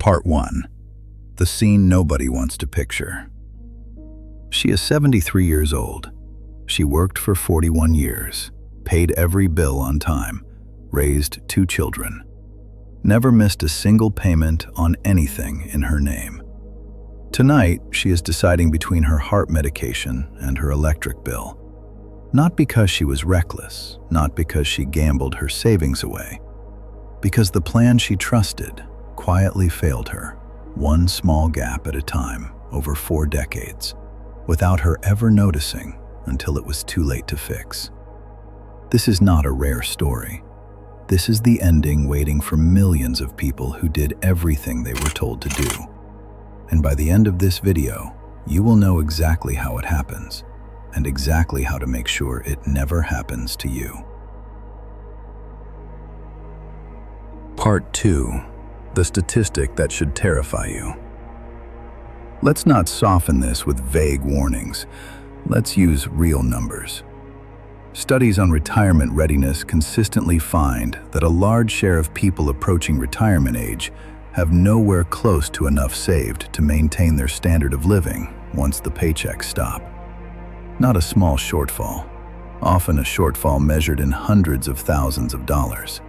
Part 1. The scene nobody wants to picture. She is 73 years old. She worked for 41 years, paid every bill on time, raised 2 children, never missed a single payment on anything in her name. Tonight, she is deciding between her heart medication and her electric bill. Not because she was reckless, not because she gambled her savings away, because the plan she trusted quietly failed her, one small gap at a time, over 4 decades, without her ever noticing until it was too late to fix. This is not a rare story. This is the ending waiting for millions of people who did everything they were told to do. And by the end of this video, you will know exactly how it happens, and exactly how to make sure it never happens to you. Part 2. The statistic that should terrify you. Let's not soften this with vague warnings. Let's use real numbers. Studies on retirement readiness consistently find that a large share of people approaching retirement age have nowhere close to enough saved to maintain their standard of living once the paychecks stop. Not a small shortfall, often a shortfall measured in hundreds of thousands of dollars.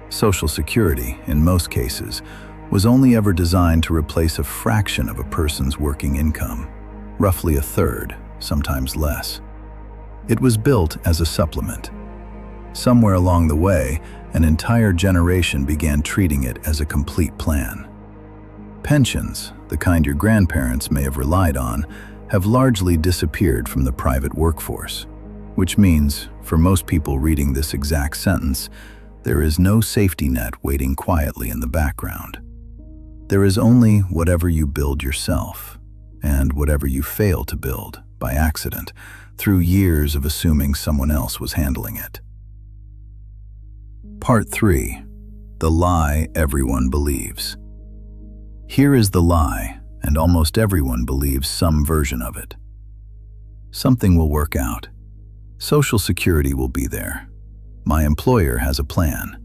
Social Security, in most cases, was only ever designed to replace a fraction of a person's working income, roughly a third, sometimes less. It was built as a supplement. Somewhere along the way, an entire generation began treating it as a complete plan. Pensions, the kind your grandparents may have relied on, have largely disappeared from the private workforce, which means, for most people reading this exact sentence, there is no safety net waiting quietly in the background. There is only whatever you build yourself, and whatever you fail to build by accident, through years of assuming someone else was handling it. Part 3. The lie everyone believes. Here is the lie, and almost everyone believes some version of it. Something will work out. Social Security will be there. My employer has a plan.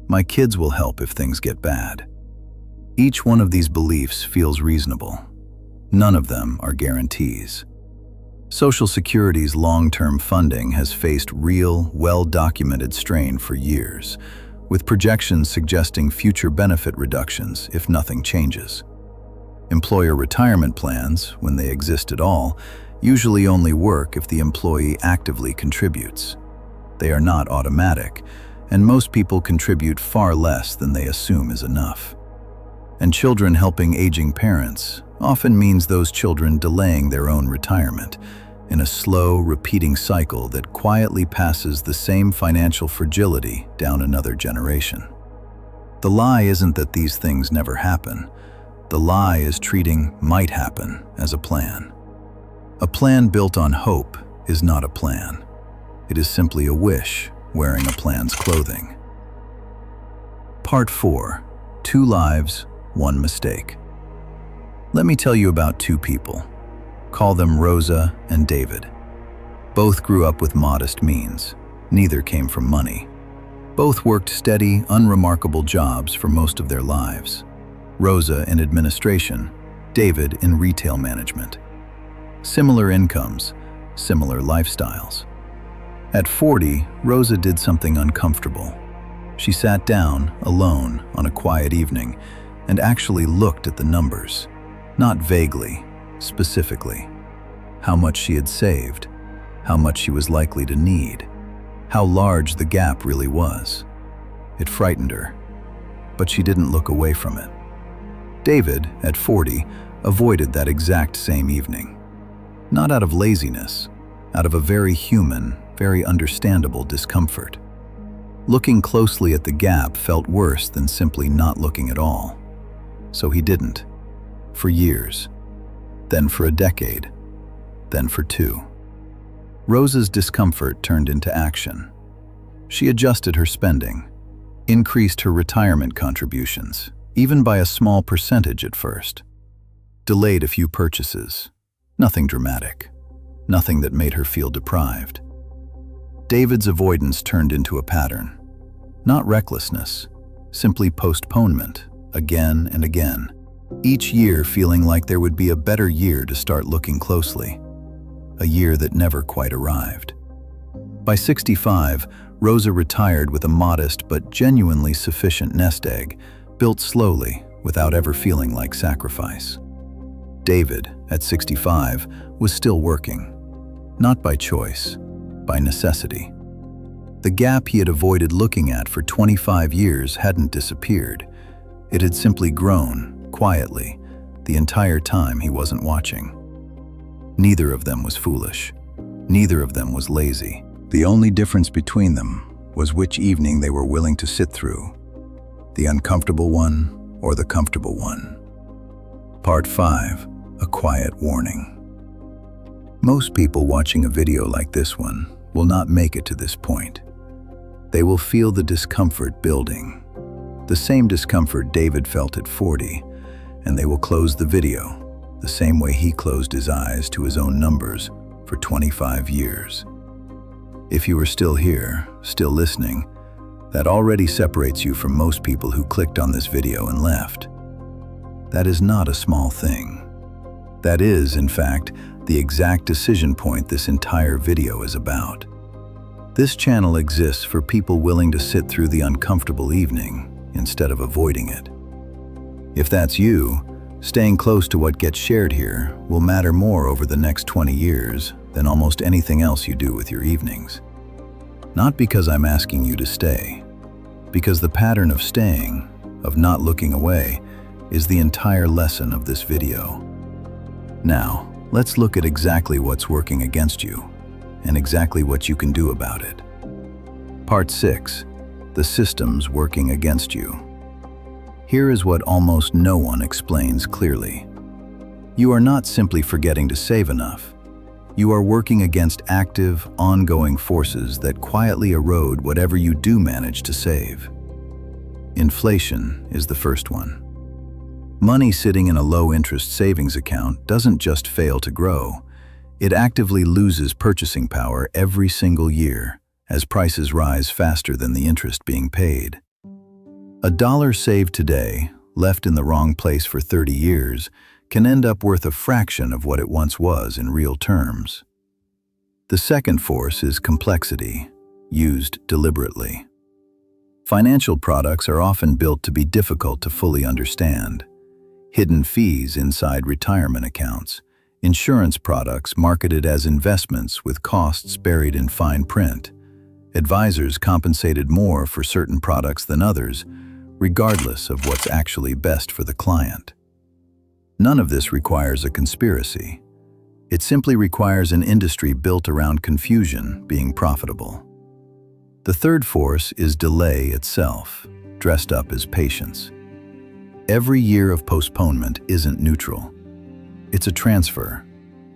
My kids will help if things get bad. Each one of these beliefs feels reasonable. None of them are guarantees. Social Security's long-term funding has faced real, well-documented strain for years, with projections suggesting future benefit reductions if nothing changes. Employer retirement plans, when they exist at all, usually only work if the employee actively contributes. They are not automatic, and most people contribute far less than they assume is enough. And children helping aging parents often means those children delaying their own retirement in a slow, repeating cycle that quietly passes the same financial fragility down another generation. The lie isn't that these things never happen. The lie is treating might happen as a plan. A plan built on hope is not a plan. It is simply a wish wearing a plan's clothing. Part 4. 2 lives, 1 mistake. Let me tell you about 2 people. Call them Rosa and David. Both grew up with modest means. Neither came from money. Both worked steady, unremarkable jobs for most of their lives. Rosa in administration, David in retail management. Similar incomes, similar lifestyles. At 40, Rosa did something uncomfortable. She sat down, alone, on a quiet evening, and actually looked at the numbers. Not vaguely, specifically. How much she had saved, how much she was likely to need, how large the gap really was. It frightened her, but she didn't look away from it. David, at 40, avoided that exact same evening. Not out of laziness, out of a very human, very understandable discomfort. Looking closely at the gap felt worse than simply not looking at all. So he didn't. For years. Then for a decade. Then for 2. Rosa's discomfort turned into action. She adjusted her spending, increased her retirement contributions, even by a small percentage at first. Delayed a few purchases. Nothing dramatic. Nothing that made her feel deprived. David's avoidance turned into a pattern. Not recklessness, simply postponement, again and again, each year feeling like there would be a better year to start looking closely, a year that never quite arrived. By 65, Rosa retired with a modest but genuinely sufficient nest egg, built slowly without ever feeling like sacrifice. David, at 65, was still working, not by choice, by necessity. The gap he had avoided looking at for 25 years hadn't disappeared. It had simply grown, quietly, the entire time he wasn't watching. Neither of them was foolish. Neither of them was lazy. The only difference between them was which evening they were willing to sit through, the uncomfortable one or the comfortable one. Part 5. A quiet warning. Most people watching a video like this one will not make it to this point. They will feel the discomfort building, the same discomfort David felt at 40, and they will close the video the same way he closed his eyes to his own numbers for 25 years. If you are still here, still listening, that already separates you from most people who clicked on this video and left. That is not a small thing. That is, in fact, the exact decision point this entire video is about. This channel exists for people willing to sit through the uncomfortable evening instead of avoiding it. If that's you, staying close to what gets shared here will matter more over the next 20 years than almost anything else you do with your evenings. Not because I'm asking you to stay, because the pattern of staying, of not looking away, is the entire lesson of this video. Now, let's look at exactly what's working against you and exactly what you can do about it. Part 6. The systems working against you. Here is what almost no one explains clearly. You are not simply forgetting to save enough. You are working against active, ongoing forces that quietly erode whatever you do manage to save. Inflation is the first one. Money sitting in a low-interest savings account doesn't just fail to grow. It actively loses purchasing power every single year as prices rise faster than the interest being paid. A dollar saved today, left in the wrong place for 30 years, can end up worth a fraction of what it once was in real terms. The second force is complexity, used deliberately. Financial products are often built to be difficult to fully understand. Hidden fees inside retirement accounts, insurance products marketed as investments with costs buried in fine print, advisors compensated more for certain products than others, regardless of what's actually best for the client. None of this requires a conspiracy. It simply requires an industry built around confusion being profitable. The third force is delay itself, dressed up as patience. Every year of postponement isn't neutral. It's a transfer,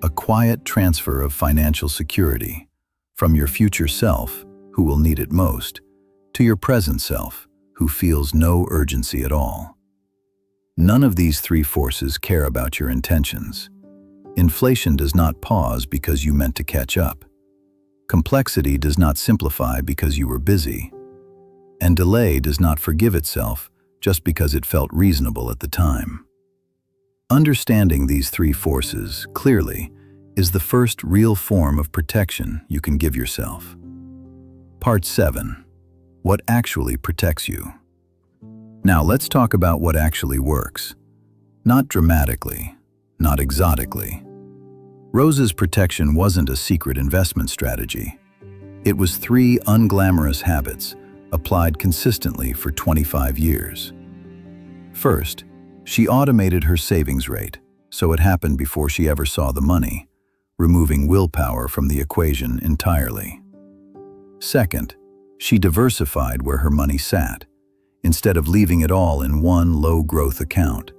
a quiet transfer of financial security from your future self, who will need it most, to your present self, who feels no urgency at all. None of these three forces care about your intentions. Inflation does not pause because you meant to catch up. Complexity does not simplify because you were busy. And delay does not forgive itself just because it felt reasonable at the time. Understanding these three forces clearly is the first real form of protection you can give yourself. Part 7. What actually protects you? Now let's talk about what actually works. Not dramatically, not exotically. Rosa's protection wasn't a secret investment strategy. It was 3 unglamorous habits applied consistently for 25 years. First, she automated her savings rate, so it happened before she ever saw the money, removing willpower from the equation entirely. Second, she diversified where her money sat, instead of leaving it all in one low-growth account,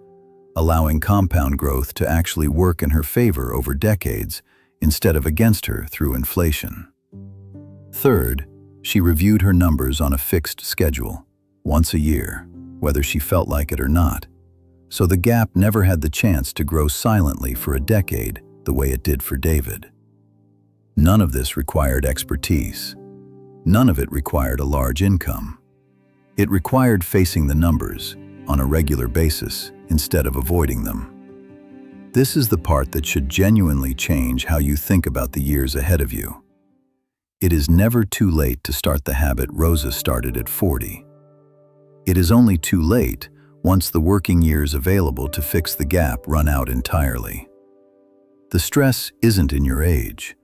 allowing compound growth to actually work in her favor over decades instead of against her through inflation. Third, she reviewed her numbers on a fixed schedule, once a year, whether she felt like it or not, so the gap never had the chance to grow silently for a decade the way it did for David. None of this required expertise. None of it required a large income. It required facing the numbers, on a regular basis instead of avoiding them. This is the part that should genuinely change how you think about the years ahead of you. It is never too late to start the habit Rosa started at 40. It is only too late once the working years available to fix the gap run out entirely. The stress isn't in your age.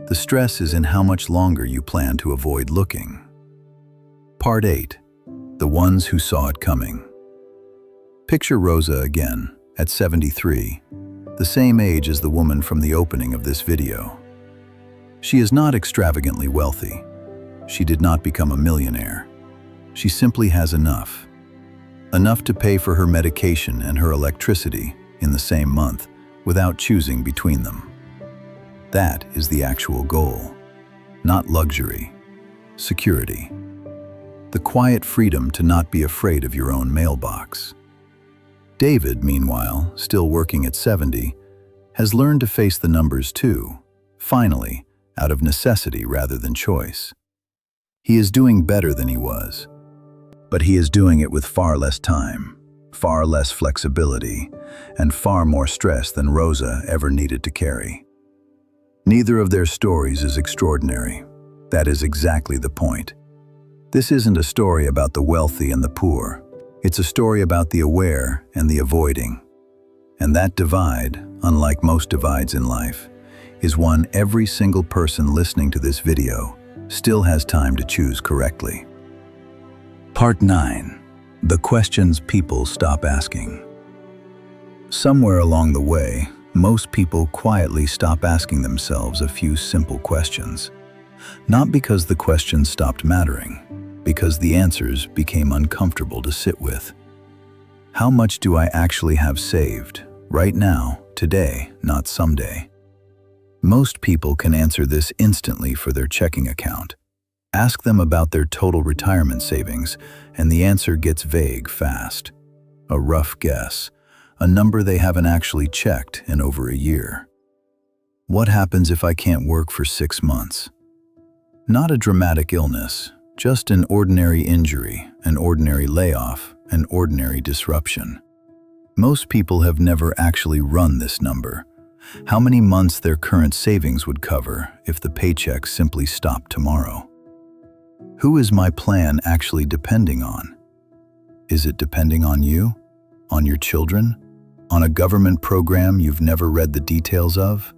The stress is in how much longer you plan to avoid looking. Part 8. The ones who saw it coming. Picture Rosa again, at 73, the same age as the woman from the opening of this video. She is not extravagantly wealthy. She did not become a millionaire. She simply has enough. Enough to pay for her medication and her electricity in the same month without choosing between them. That is the actual goal. Not luxury. Security. The quiet freedom to not be afraid of your own mailbox. David, meanwhile, still working at 70, has learned to face the numbers too, finally, out of necessity rather than choice. He is doing better than he was, but he is doing it with far less time, far less flexibility, and far more stress than Rosa ever needed to carry. Neither of their stories is extraordinary. That is exactly the point. This isn't a story about the wealthy and the poor. It's a story about the aware and the avoiding. And that divide, unlike most divides in life, is one every single person listening to this video still has time to choose correctly. Part 9. The questions people stop asking. Somewhere along the way, most people quietly stop asking themselves a few simple questions. Not because the questions stopped mattering, because the answers became uncomfortable to sit with. How much do I actually have saved, right now, today, not someday? Most people can answer this instantly for their checking account. Ask them about their total retirement savings, and the answer gets vague fast. A rough guess, a number they haven't actually checked in over a year. What happens if I can't work for 6 months? Not a dramatic illness, just an ordinary injury, an ordinary layoff, an ordinary disruption. Most people have never actually run this number. How many months their current savings would cover if the paycheck simply stopped tomorrow? Who is my plan actually depending on? Is it depending on you? On your children? On a government program you've never read the details of?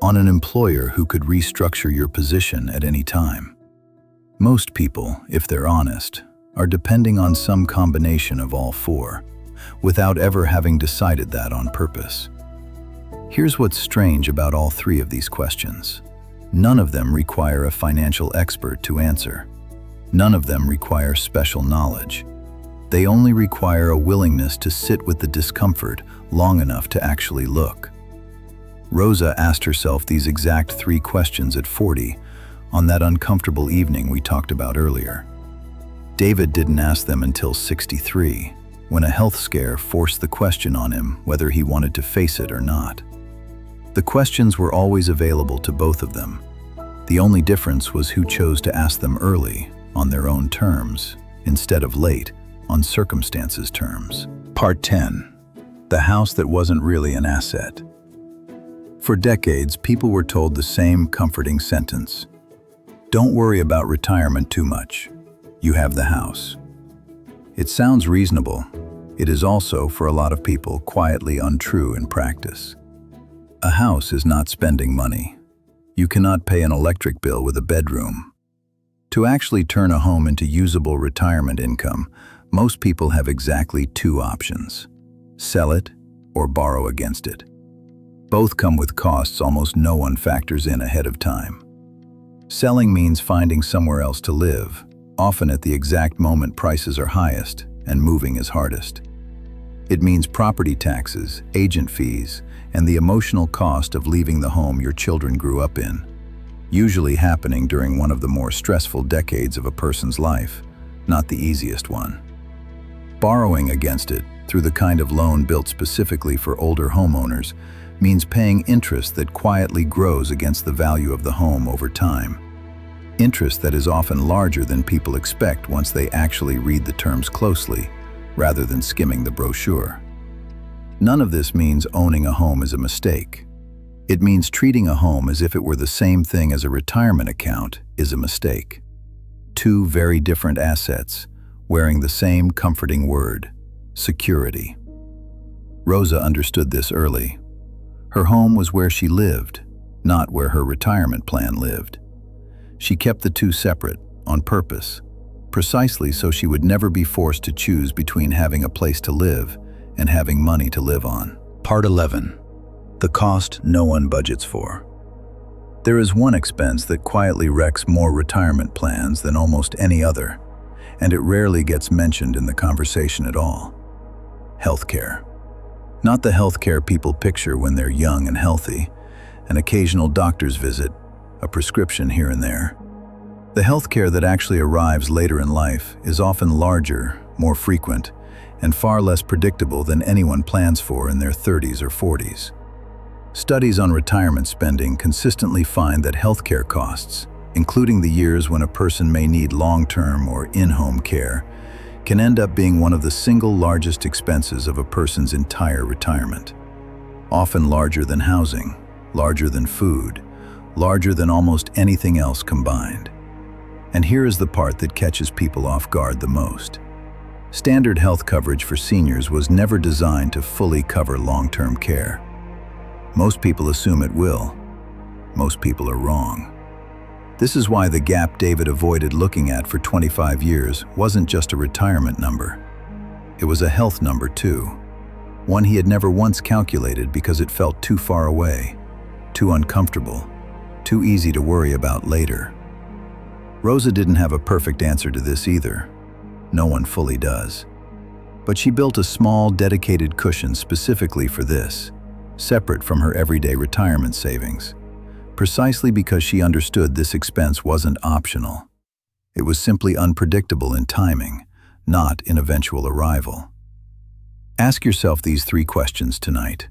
On an employer who could restructure your position at any time? Most people, if they're honest, are depending on some combination of all four, without ever having decided that on purpose. Here's what's strange about all three of these questions. None of them require a financial expert to answer. None of them require special knowledge. They only require a willingness to sit with the discomfort long enough to actually look. Rosa asked herself these exact 3 questions at 40 on that uncomfortable evening we talked about earlier. David didn't ask them until 63, when a health scare forced the question on him whether he wanted to face it or not. The questions were always available to both of them. The only difference was who chose to ask them early, on their own terms, instead of late, on circumstances' terms. Part 10. The house that wasn't really an asset. For decades, people were told the same comforting sentence. Don't worry about retirement too much. You have the house. It sounds reasonable. It is also, for a lot of people, quietly untrue in practice. A house is not spending money. You cannot pay an electric bill with a bedroom. To actually turn a home into usable retirement income, most people have exactly 2 options: sell it or borrow against it. Both come with costs almost no one factors in ahead of time. Selling means finding somewhere else to live, often at the exact moment prices are highest and moving is hardest. It means property taxes, agent fees, and the emotional cost of leaving the home your children grew up in, usually happening during one of the more stressful decades of a person's life, not the easiest one. Borrowing against it, through the kind of loan built specifically for older homeowners, means paying interest that quietly grows against the value of the home over time. Interest that is often larger than people expect once they actually read the terms closely, rather than skimming the brochure. None of this means owning a home is a mistake. It means treating a home as if it were the same thing as a retirement account is a mistake. Two very different assets, wearing the same comforting word, security. Rosa understood this early. Her home was where she lived, not where her retirement plan lived. She kept the two separate, on purpose, precisely so she would never be forced to choose between having a place to live and having money to live on. Part 11. The cost no one budgets for. There is one expense that quietly wrecks more retirement plans than almost any other, and it rarely gets mentioned in the conversation at all. Healthcare. Not the healthcare people picture when they're young and healthy, an occasional doctor's visit, a prescription here and there. The healthcare that actually arrives later in life is often larger, more frequent, and far less predictable than anyone plans for in their 30s or 40s. Studies on retirement spending consistently find that healthcare costs, including the years when a person may need long-term or in-home care, can end up being one of the single largest expenses of a person's entire retirement. Often larger than housing, larger than food, larger than almost anything else combined. And here is the part that catches people off guard the most. Standard health coverage for seniors was never designed to fully cover long-term care. Most people assume it will. Most people are wrong. This is why the gap David avoided looking at for 25 years wasn't just a retirement number. It was a health number too. One he had never once calculated because it felt too far away, too uncomfortable, too easy to worry about later. Rosa didn't have a perfect answer to this either. No one fully does. But she built a small, dedicated cushion specifically for this, separate from her everyday retirement savings, precisely because she understood this expense wasn't optional. It was simply unpredictable in timing, not in eventual arrival. Ask yourself these 3 questions tonight.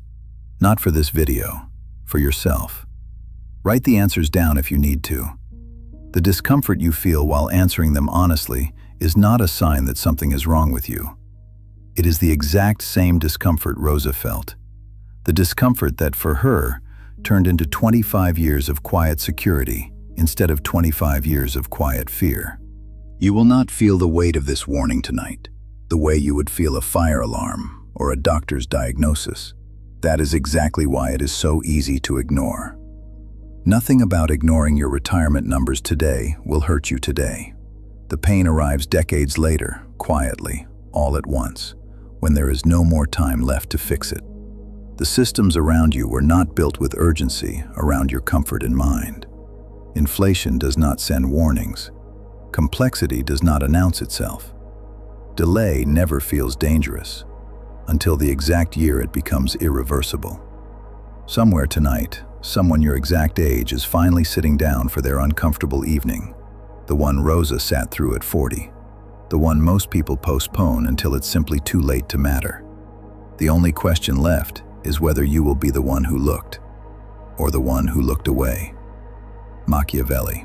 Not for this video, for yourself. Write the answers down if you need to. The discomfort you feel while answering them honestly is not a sign that something is wrong with you. It is the exact same discomfort Rosa felt. The discomfort that, for her, turned into 25 years of quiet security instead of 25 years of quiet fear. You will not feel the weight of this warning tonight, the way you would feel a fire alarm or a doctor's diagnosis. That is exactly why it is so easy to ignore. Nothing about ignoring your retirement numbers today will hurt you today. The pain arrives decades later, quietly, all at once, when there is no more time left to fix it. The systems around you were not built with urgency around your comfort in mind. Inflation does not send warnings. Complexity does not announce itself. Delay never feels dangerous, until the exact year it becomes irreversible. Somewhere tonight, someone your exact age is finally sitting down for their uncomfortable evening, the one Rosa sat through at 40, the one most people postpone until it's simply too late to matter. The only question left is whether you will be the one who looked, or the one who looked away. Machiavelli.